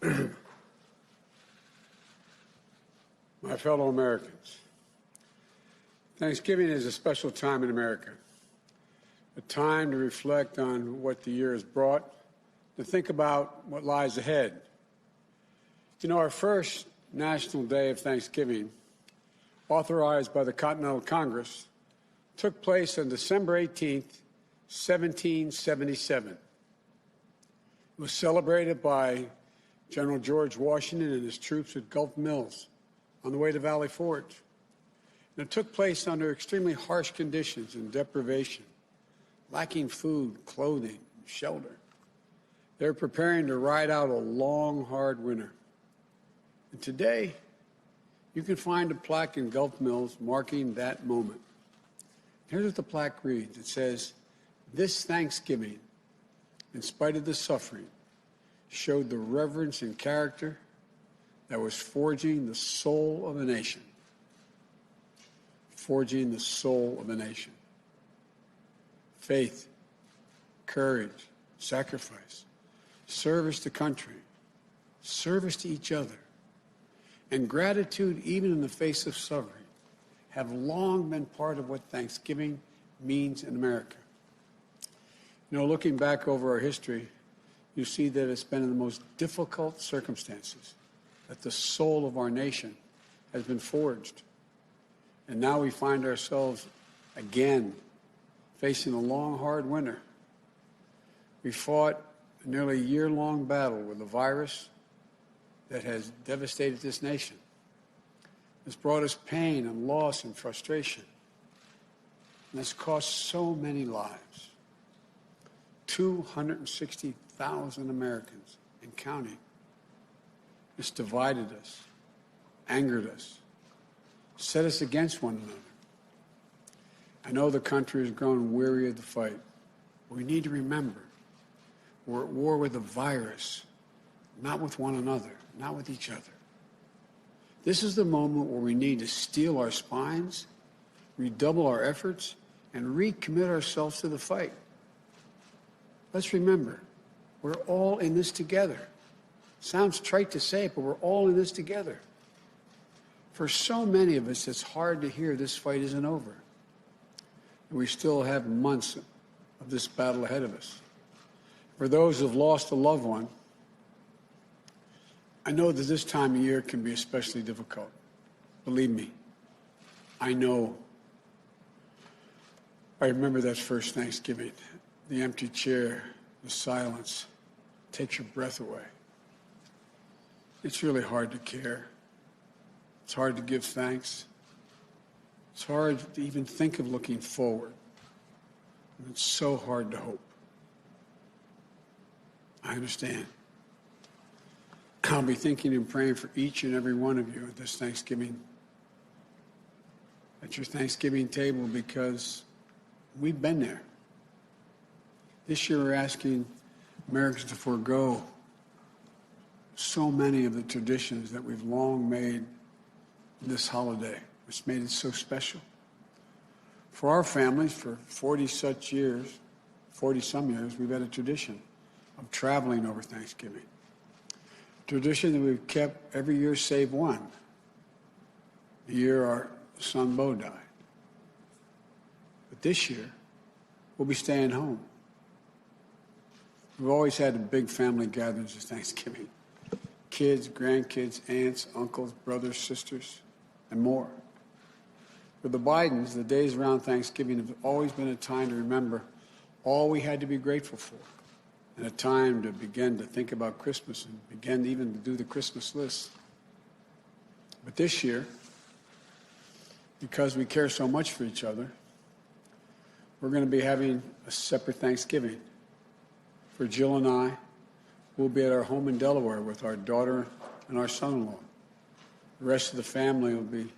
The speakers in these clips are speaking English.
My fellow Americans, Thanksgiving is a special time in America, a time to reflect on what the year has brought, to think about what lies ahead. You know, our first National Day of Thanksgiving, authorized by the Continental Congress, took place on December 18th, 1777. It was celebrated by General George Washington and his troops at Gulf Mills on the way to Valley Forge. And it took place under extremely harsh conditions and deprivation, lacking food, clothing, shelter. They were preparing to ride out a long, hard winter. And today, you can find a plaque in Gulf Mills marking that moment. Here's what the plaque reads. It says, "This Thanksgiving, in spite of the suffering, showed the reverence and character that was forging the soul of a nation." Forging the soul of a nation. Faith, courage, sacrifice, service to country, service to each other, and gratitude even in the face of suffering have long been part of what Thanksgiving means in America. You know, looking back over our history, you see that it's been in the most difficult circumstances that the soul of our nation has been forged. And now we find ourselves again facing a long, hard winter. We fought a nearly year-long battle with a virus that has devastated this nation. It's brought us pain and loss and frustration. And it's cost so many lives. 260,000 Americans and counting. It's divided us, angered us, set us against one another. I know the country has grown weary of the fight. We need to remember we're at war with a virus, not with one another, not with each other. This is the moment where we need to steel our spines, redouble our efforts, and recommit ourselves to the fight. Let's remember, we're all in this together. Sounds trite to say it, but we're all in this together. For so many of us, it's hard to hear this fight isn't over. We still have months of this battle ahead of us. For those who have lost a loved one, I know that this time of year can be especially difficult. Believe me, I know. I remember that first Thanksgiving, the empty chair, the silence takes your breath away. It's really hard to care. It's hard to give thanks. It's hard to even think of looking forward. And it's so hard to hope. I understand. I'll be thinking and praying for each and every one of you at this Thanksgiving, at your Thanksgiving table, because we've been there. This year we're asking Americans to forego so many of the traditions that we've long made this holiday, which made it so special. For our families, for 40-some years, we've had a tradition of traveling over Thanksgiving. Tradition that we've kept every year save one, the year our son Bo died. But this year, we'll be staying home. We've always had the big family gatherings at Thanksgiving. Kids, grandkids, aunts, uncles, brothers, sisters, and more. For the Bidens, the days around Thanksgiving have always been a time to remember all we had to be grateful for, and a time to begin to think about Christmas and begin even to do the Christmas list. But this year, because we care so much for each other, we're going to be having a separate Thanksgiving. For Jill and I, we'll be at our home in Delaware with our daughter and our son-in-law. The rest of the family will be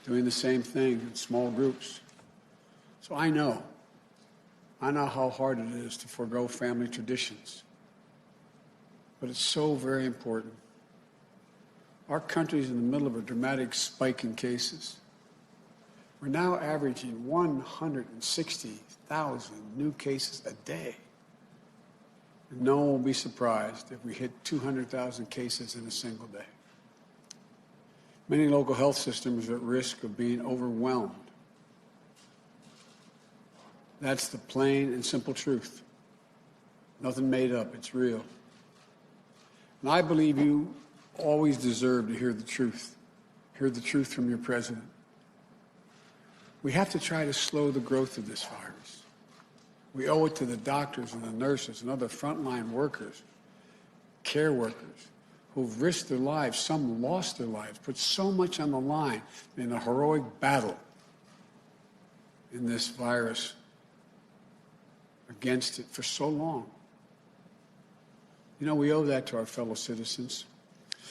doing the same thing in small groups. So I know how hard it is to forego family traditions. But it's so very important. Our country is in the middle of a dramatic spike in cases. We're now averaging 160,000 new cases a day. And no one will be surprised if we hit 200,000 cases in a single day. Many local health systems are at risk of being overwhelmed. That's the plain and simple truth. Nothing made up, it's real. And I believe you always deserve to hear the truth. Hear the truth from your president. We have to try to slow the growth of this virus. We owe it to the doctors and the nurses and other frontline workers, care workers, who've risked their lives, some lost their lives, put so much on the line in a heroic battle in this virus against it for so long. You know, we owe that to our fellow citizens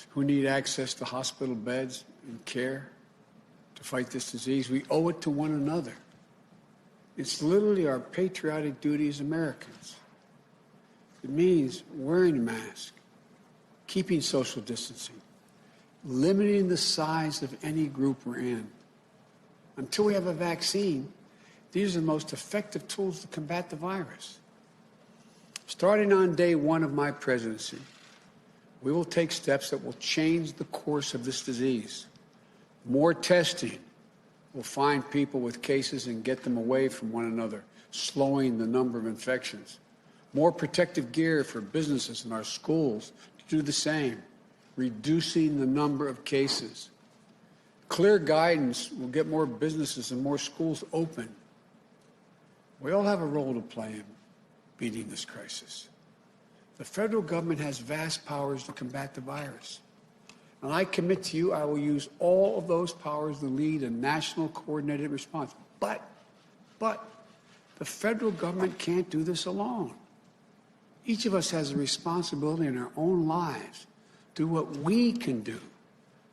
who need access to hospital beds and care to fight this disease. We owe it to one another. It's literally our patriotic duty as Americans. It means wearing a mask, keeping social distancing, limiting the size of any group we're in. Until we have a vaccine, these are the most effective tools to combat the virus. Starting on day one of my presidency, we will take steps that will change the course of this disease. More testing will find people with cases and get them away from one another, slowing the number of infections. More protective gear for businesses and our schools to do the same, reducing the number of cases. Clear guidance will get more businesses and more schools open. We all have a role to play in beating this crisis. The federal government has vast powers to combat the virus. And I commit to you, I will use all of those powers to lead a national coordinated response. But the federal government can't do this alone. Each of us has a responsibility in our own lives to do what we can do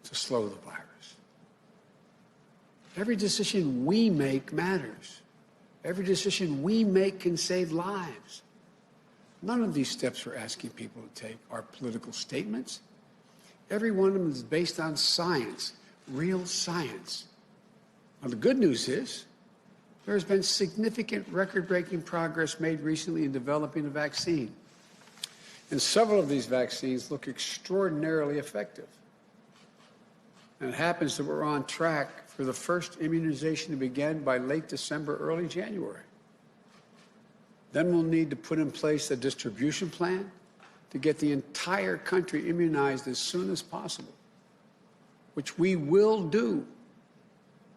to slow the virus. Every decision we make matters. Every decision we make can save lives. None of these steps we're asking people to take are political statements. Every one of them is based on science, real science. Now, the good news is there has been significant record-breaking progress made recently in developing a vaccine. And several of these vaccines look extraordinarily effective. And it happens that we're on track for the first immunization to begin by late December, early January. Then we'll need to put in place a distribution plan to get the entire country immunized as soon as possible, which we will do,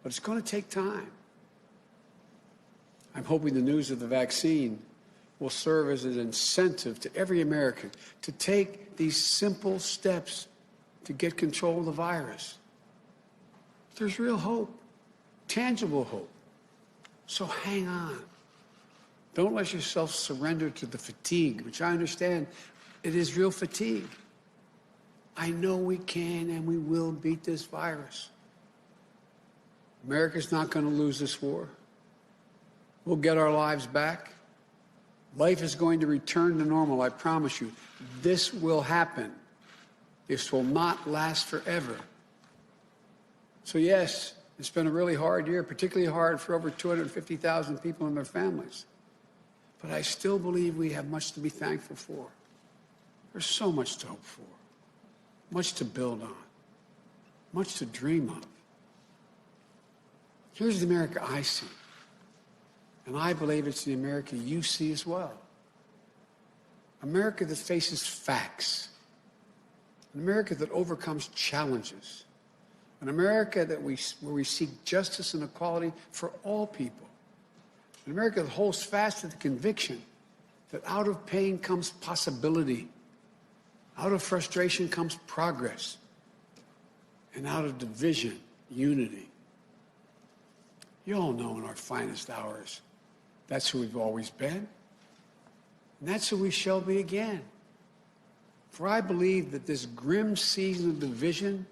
but it's going to take time. I'm hoping the news of the vaccine will serve as an incentive to every American to take these simple steps to get control of the virus. There's real hope, tangible hope. So hang on. Don't let yourself surrender to the fatigue, which I understand it is real fatigue. I know we can and we will beat this virus. America's not going to lose this war. We'll get our lives back. Life is going to return to normal, I promise you. This will happen. This will not last forever. So yes, it's been a really hard year, particularly hard for over 250,000 people and their families. But I still believe we have much to be thankful for. There's so much to hope for, much to build on, much to dream of. Here's the America I see, and I believe it's the America you see as well. America that faces facts, an America that overcomes challenges, an America where we seek justice and equality for all people, an America that holds fast to the conviction that out of pain comes possibility, out of frustration comes progress, and out of division, unity. You all know in our finest hours, that's who we've always been, and that's who we shall be again. For I believe that this grim season of division,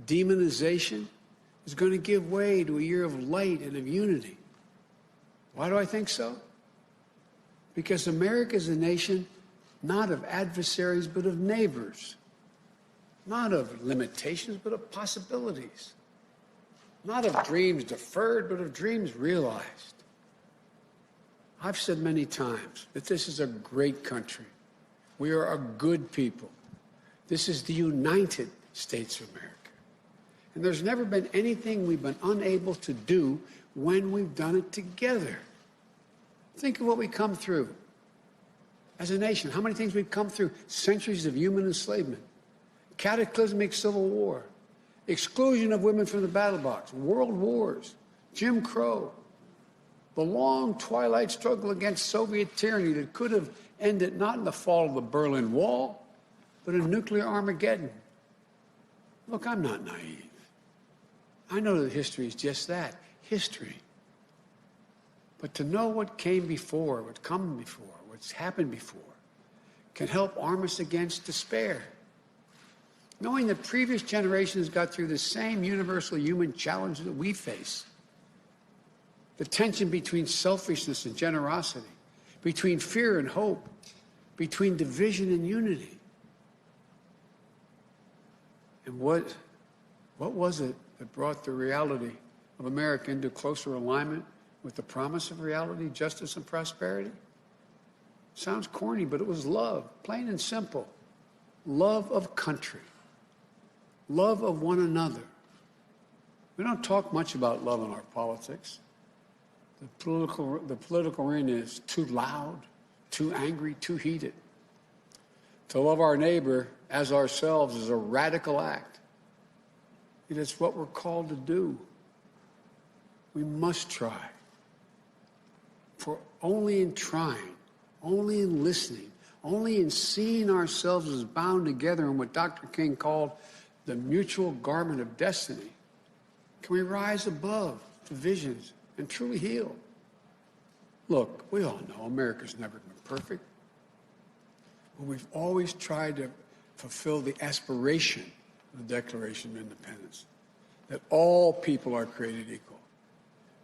demonization, is going to give way to a year of light and of unity. Why do I think so? Because America is a nation not of adversaries, but of neighbors. Not of limitations, but of possibilities. Not of dreams deferred, but of dreams realized. I've said many times that this is a great country We are a good people. This is the United States of America. And there's never been anything we've been unable to do when we've done it together. Think of what we come through as a nation. How many things we've come through? Centuries of human enslavement, cataclysmic civil war, exclusion of women from the battle box, world wars, Jim Crow, the long twilight struggle against Soviet tyranny that could have ended not in the fall of the Berlin Wall, but in nuclear Armageddon. Look, I'm not naive. I know that history is just that, history. But to know what came before, what's come before, what's happened before, can help arm us against despair. Knowing that previous generations got through the same universal human challenges that we face. The tension between selfishness and generosity, between fear and hope, between division and unity. And what was it that brought the reality of America into closer alignment with the promise of reality, justice, and prosperity? Sounds corny, but it was love, plain and simple. Love of country. Love of one another. We don't talk much about love in our politics. The political arena is too loud, too angry, too heated. To love our neighbor as ourselves is a radical act. It is what we're called to do. We must try. For only in trying, only in listening, only in seeing ourselves as bound together in what Dr. King called the mutual garment of destiny, can we rise above divisions and truly heal. Look, we all know America's never been perfect, but we've always tried to fulfill the aspiration of the Declaration of Independence, that all people are created equal,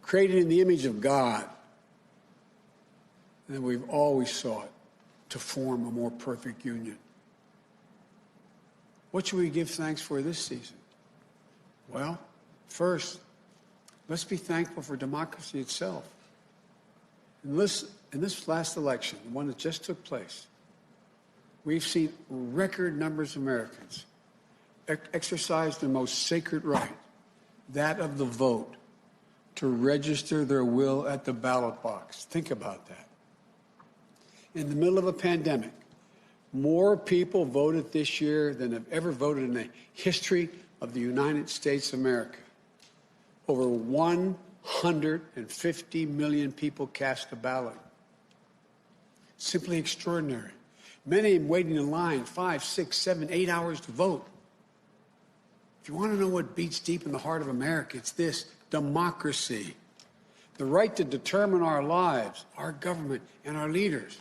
created in the image of God, and we've always sought to form a more perfect union. What should we give thanks for this season? Well, first, let's be thankful for democracy itself. In this last election, the one that just took place, we've seen record numbers of Americans exercise their most sacred right, that of the vote, to register their will at the ballot box. Think about that. In the middle of a pandemic, more people voted this year than have ever voted in the history of the United States of America. Over 150 million people cast a ballot. Simply extraordinary. Many of them waiting in line 5, 6, 7, 8 hours to vote. If you want to know what beats deep in the heart of America, it's this: democracy. The right to determine our lives, our government, and our leaders.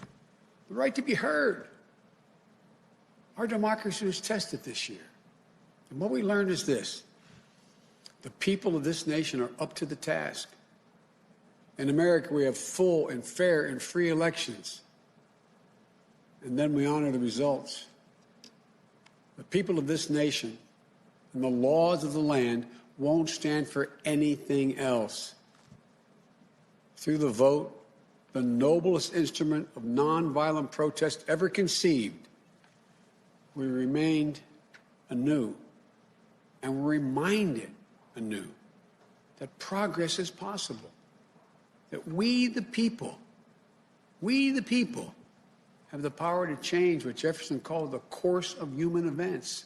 The right to be heard. Our democracy was tested this year. And what we learned is this: the people of this nation are up to the task. In America, we have full and fair and free elections. And then we honor the results. The people of this nation and the laws of the land won't stand for anything else. Through the vote, the noblest instrument of nonviolent protest ever conceived, we remained anew and were reminded anew that progress is possible, that we the people have the power to change what Jefferson called the course of human events.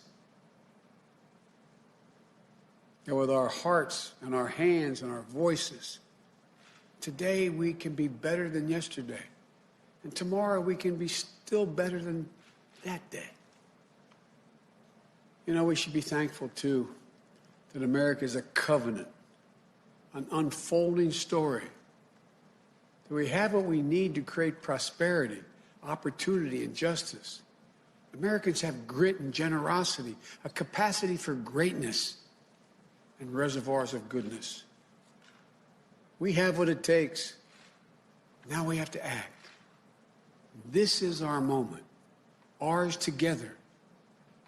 And with our hearts and our hands and our voices, today we can be better than yesterday. And tomorrow we can be still better than that day. You know, we should be thankful, too, that America is a covenant, an unfolding story. That we have what we need to create prosperity, opportunity, and justice. Americans have grit and generosity, a capacity for greatness, and reservoirs of goodness. We have what it takes. Now we have to act. This is our moment, ours together,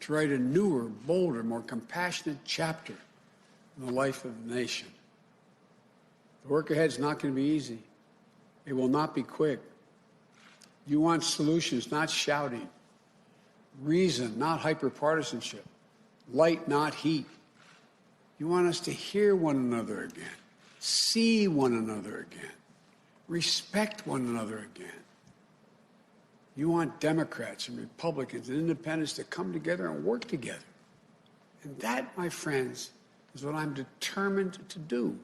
to write a newer, bolder, more compassionate chapter in the life of the nation. The work ahead is not going to be easy. It will not be quick. You want solutions, not shouting. reason, not hyperpartisanship, light, not heat. You want us to hear one another again, see one another again, respect one another again. You want Democrats and Republicans and independents to come together and work together. And that, my friends, is what I'm determined to do.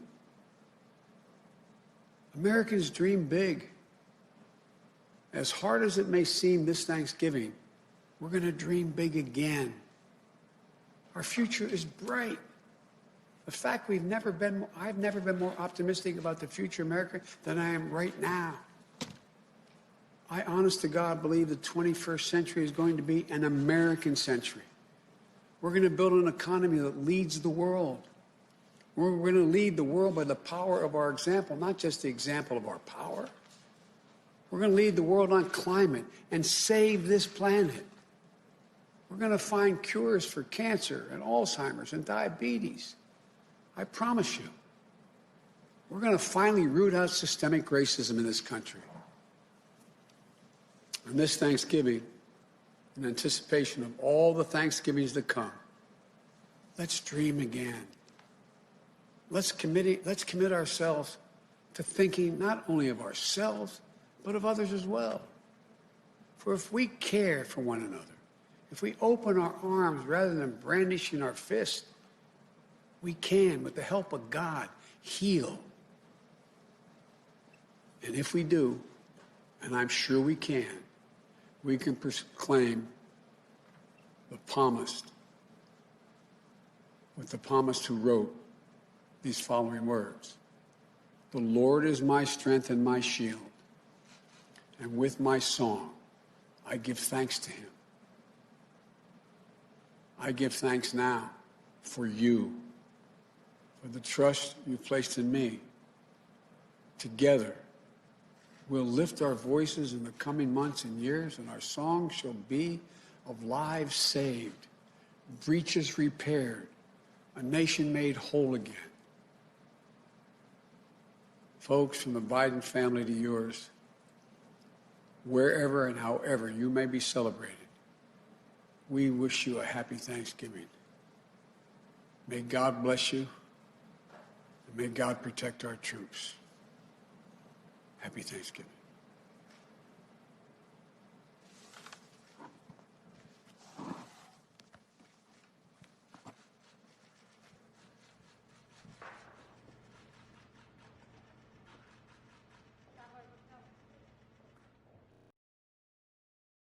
Americans dream big. As hard as it may seem this Thanksgiving, we're going to dream big again. Our future is bright. The fact I've never been more optimistic about the future of America than I am right now. I, honest to God, believe the 21st century is going to be an American century. We're going to build an economy that leads the world. We're going to lead the world by the power of our example, not just the example of our power. We're going to lead the world on climate and save this planet. We're going to find cures for cancer and Alzheimer's and diabetes. I promise you. We're going to finally root out systemic racism in this country. And this Thanksgiving, in anticipation of all the Thanksgivings to come, let's dream again. Let's commit ourselves to thinking not only of ourselves, but of others as well. For if we care for one another, if we open our arms rather than brandishing our fists, we can, with the help of God, heal. And if we do, and I'm sure we can proclaim the psalmist, with the psalmist who wrote these following words. The Lord is my strength and my shield, and with my song I give thanks to him. I give thanks now for you, for the trust you've placed in me. Together, we'll lift our voices in the coming months and years, and our song shall be of lives saved, breaches repaired, a nation made whole again. Folks, from the Biden family to yours, wherever and however you may be celebrated, we wish you a happy Thanksgiving. May God bless you, and may God protect our troops. Happy Thanksgiving.